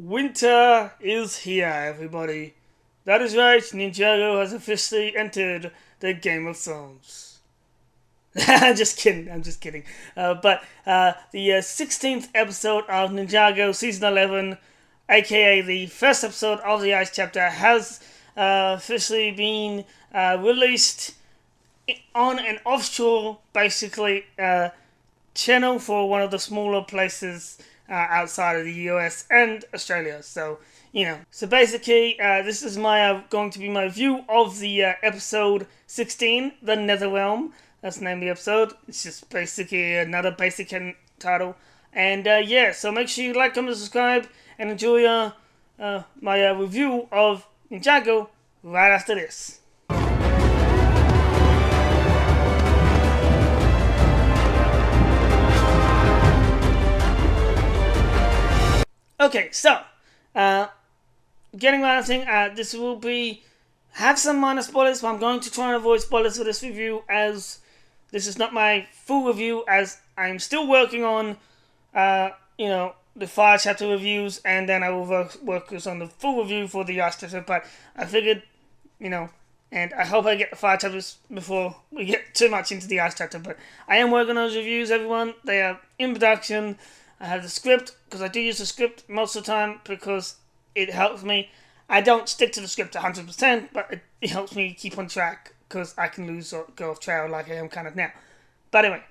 Winter is here, everybody. That is right, Ninjago has officially entered the Game of Thrones. I'm just kidding. But the 16th episode of Ninjago Season 11, aka the first episode of the Ice Chapter, has officially been released on an offshore, basically, channel for one of the smaller places outside of the US and Australia. So, So basically, this is going to be my view of the episode 16, The Netherrealm. That's the name of the episode. It's just basically another basic title. And so make sure you like, comment, subscribe, and enjoy my review of Ninjago right after this. Okay, so, getting right into thing, this will have some minor spoilers, but I'm going to try and avoid spoilers for this review, as this is not my full review, as I'm still working on, the Fire Chapter reviews, and then I will work on the full review for the Ice Chapter, but I figured, and I hope I get the Fire Chapters before we get too much into the Ice Chapter, but I am working on those reviews, everyone. They are in production. I have the script, because I do use the script most of the time, because it helps me. I don't stick to the script 100%, but it helps me keep on track, because I can lose or go off trail like I am kind of now. But anyway,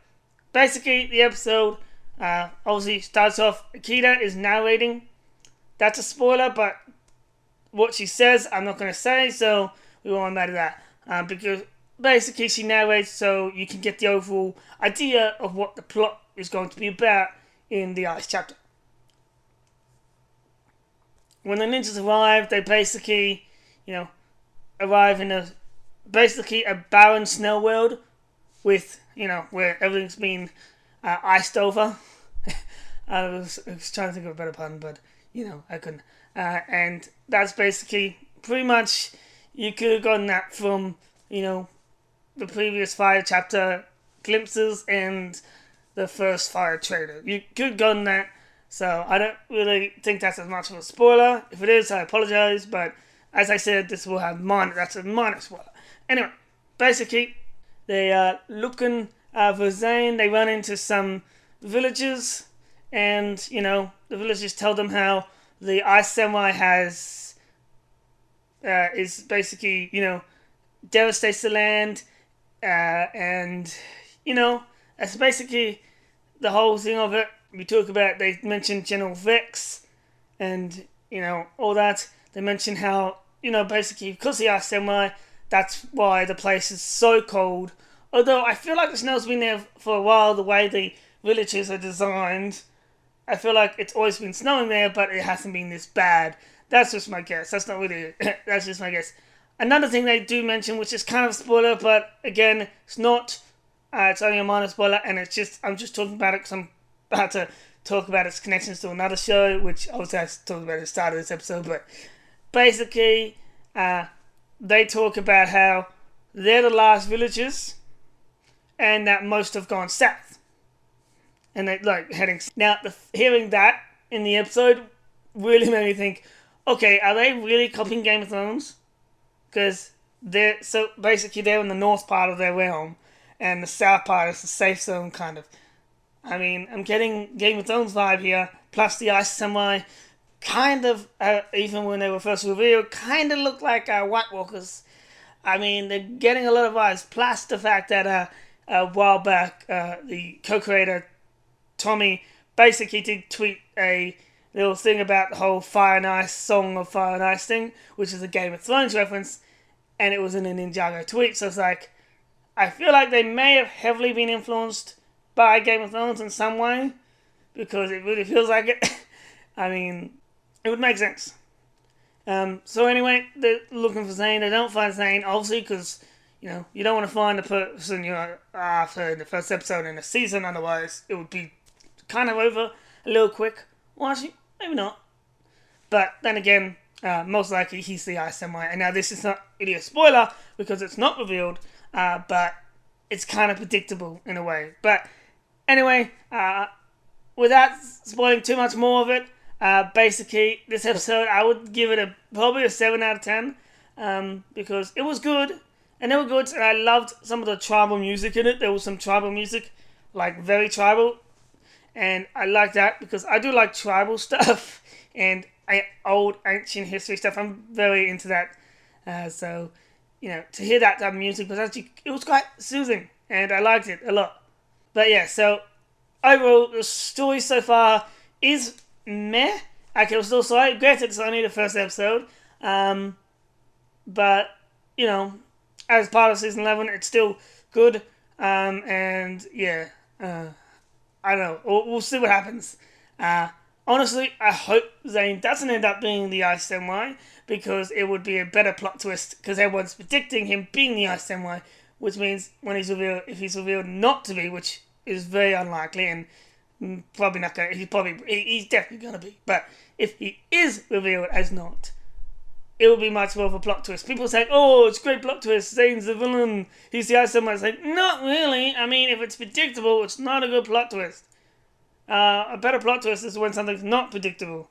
basically, the episode obviously starts off, Akita is narrating. That's a spoiler, but what she says, I'm not going to say, so we won't matter that. Because basically, she narrates so you can get the overall idea of what the plot is going to be about in the Ice Chapter. When the ninjas arrive, they basically, arrive in a barren snow world with, where everything's been iced over. I was trying to think of a better pun, but, I couldn't. And that's basically pretty much, you could have gotten that from, the previous Fire Chapter glimpses and the first Fire trailer. You could have gotten that. So I don't really think that's as much of a spoiler. If it is, I apologize. But as I said, this will have that's a minor spoiler. Anyway, basically, they are looking for Zane. They run into some villages. And, the villagers tell them how the Ice Samurai is basically, devastates the land. And, that's basically the whole thing of it. They mentioned General Vex and, all that. They mentioned how, basically, because the Ice Samurai, that's why the place is so cold. Although I feel like the snow's been there for a while, the way the villages are designed. I feel like it's always been snowing there, but it hasn't been this bad. That's just my guess. That's just my guess. Another thing they do mention, which is kind of a spoiler, but again, it's not. It's only a minor spoiler, and I'm just talking about it because I'm about to talk about its connections to another show, which obviously I talked about at the start of this episode, but basically, they talk about how they're the last villagers, and that most have gone south. And they heading. Now, hearing that in the episode really made me think, okay, are they really copying Game of Thrones? Because they're in the north part of their realm, and the south part is the safe zone, kind of. I mean, I'm getting Game of Thrones vibe here, plus the Ice Samurai kind of, even when they were first revealed, kind of look like White Walkers. I mean, they're getting a lot of vibes, plus the fact that a while back, the co-creator, Tommy, basically did tweet a little thing about the whole Fire and Ice, Song of Fire and Ice thing, which is a Game of Thrones reference, and it was in a Ninjago tweet, so it's like, I feel like they may have heavily been influenced by Game of Thrones in some way, because it really feels like it. I mean, it would make sense. So anyway, they're looking for Zane. They don't find Zane, obviously, because, you don't want to find the person, after the first episode in the season, otherwise it would be kind of over a little quick. Well, actually, maybe not. But then again, most likely he's the Ice Samurai. And now this is not really a spoiler, because it's not revealed, but it's kind of predictable in a way. But anyway, without spoiling too much more of it, Basically, this episode, I would give it probably a 7 out of 10, because it was good, and they were good, and I loved some of the tribal music in it. There was some tribal music, like very tribal, and I like that because I do like tribal stuff and old ancient history stuff. I'm very into that. So, to hear that type of music was actually, it was quite soothing, and I liked it a lot. But yeah, so overall, the story so far is meh. Okay, it was still sorry. Granted, it's only the first episode. But, as part of season 11, it's still good. And yeah, I don't know. We'll see what happens. Honestly, I hope Zane doesn't end up being the Ice Samurai, because it would be a better plot twist, because everyone's predicting him being the Ice Samurai, which means when he's revealed, if he's revealed not to be, which is very unlikely and probably not going to, he's definitely going to be, but if he is revealed as not, it will be much more of a plot twist. People say, oh, it's a great plot twist, Zane's the villain, he's the Ice Samurai. It's like, not really. I mean, if it's predictable, it's not a good plot twist. A better plot twist is when something's not predictable.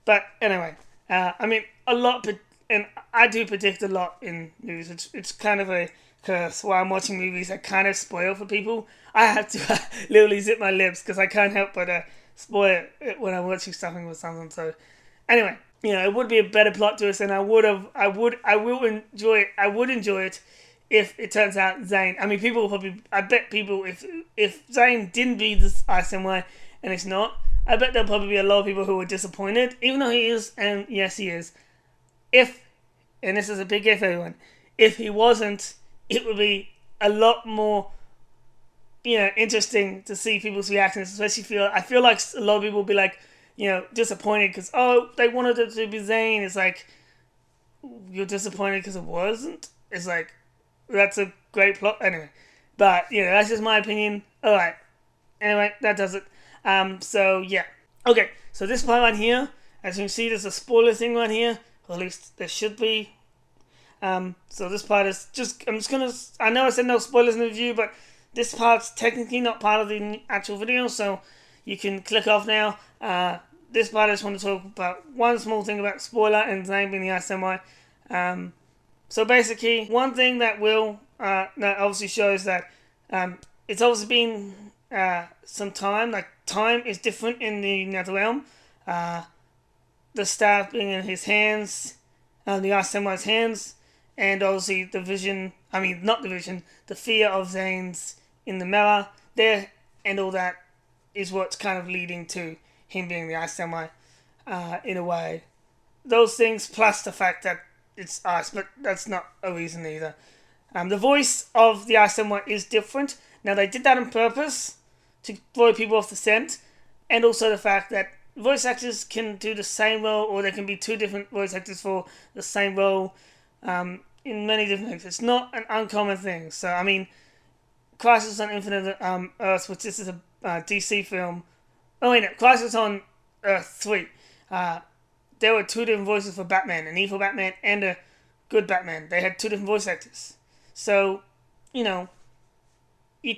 But anyway, I mean, a lot, and I do predict a lot in movies. It's kind of a curse while I'm watching movies. I kind of spoil for people. I have to literally zip my lips because I can't help but spoil it when I'm watching something with something. So anyway, it would be a better plot twist, and I would enjoy it if it turns out Zane. I mean, people will probably. I bet people, if Zane didn't be this Ice Samurai and it's not, I bet there'll probably be a lot of people who are disappointed, even though he is, and yes, he is. And this is a big if, everyone, if he wasn't, it would be a lot more, interesting to see people's reactions, especially I feel like a lot of people will be like, disappointed because, oh, they wanted it to be Zane. It's like, you're disappointed because it wasn't? It's like, that's a great plot. Anyway, but, that's just my opinion. Alright. Anyway, that does it. So, yeah. Okay, so this part right here, as you can see, there's a spoiler thing right here. Or at least there should be. So this part is just, I know I said no spoilers in the review, but this part's technically not part of the actual video, so you can click off now. This part I just want to talk about one small thing about spoiler and Zane being the Ice Samurai. So basically, one thing that that obviously shows that it's obviously been some time. Like, time is different in the Netherrealm. The staff being in his hands, the Ice Samurai's hands, and obviously the fear of Zane's in the mirror there, and all that is what's kind of leading to him being the Ice Samurai, in a way. Those things, plus the fact that it's ice, but that's not a reason either. The voice of the Ice Samurai is different. Now, they did that on purpose to throw people off the scent, and also the fact that voice actors can do the same role, or there can be two different voice actors for the same role, in many different things. It's not an uncommon thing. So, I mean, Crisis on Infinite Earths, which this is a DC film. Oh, wait, no, Crisis on Earth 3. There were two different voices for Batman, an evil Batman and a good Batman. They had two different voice actors. So, you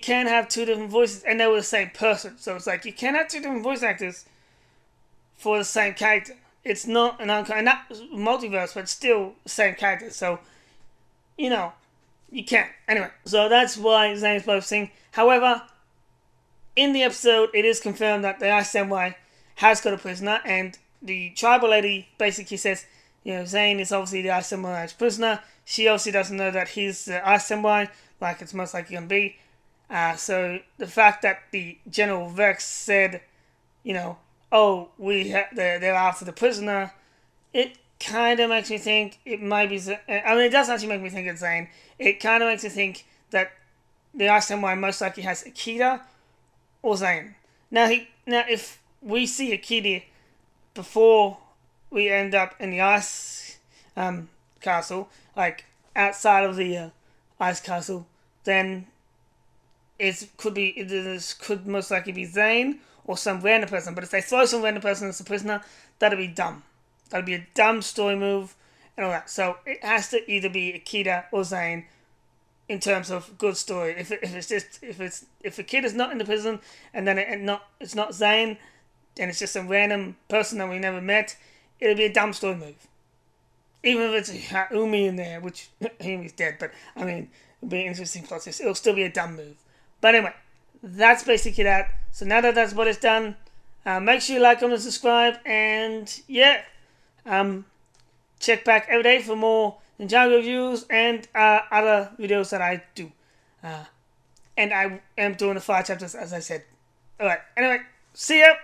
can have two different voices, and they were the same person. So it's like, you can't have two different voice actors for the same character. It's not an uncommon, not multiverse, but still the same character. So, you can't. Anyway, so that's why Zane's supposed to sing. However, in the episode, it is confirmed that the Ice Samurai has got a prisoner, and the tribal lady basically says, Zane is obviously the Ice Samurai's prisoner. She obviously doesn't know that he's the Ice Samurai, like it's most likely going to be. So the fact that the General Vex said, oh, they're after the prisoner, it kind of makes me think it might be. I mean, it does actually make me think it's Zane. It kind of makes me think that the Ice Samurai most likely has Akita or Zane. Now, if we see Akita before we end up in the ice castle, like outside of the ice castle, then this could most likely be Zane or some random person. But if they throw some random person as a prisoner, that'd be dumb. That'd be a dumb story move and all that. So it has to either be Akita or Zane in terms of good story. If Akita's not in the prison and then it's not Zane, and it's just a random person that we never met, it'll be a dumb story move. Even if it's Umi in there, which Umi's dead, but I mean, it'll be an interesting plot twist. It'll still be a dumb move. But anyway, that's basically that. So now that that's what it's done, make sure you like, comment, and subscribe, and yeah, check back every day for more Ninjago reviews and other videos that I do. And I am doing the 5 chapters, as I said. Alright, anyway, see ya!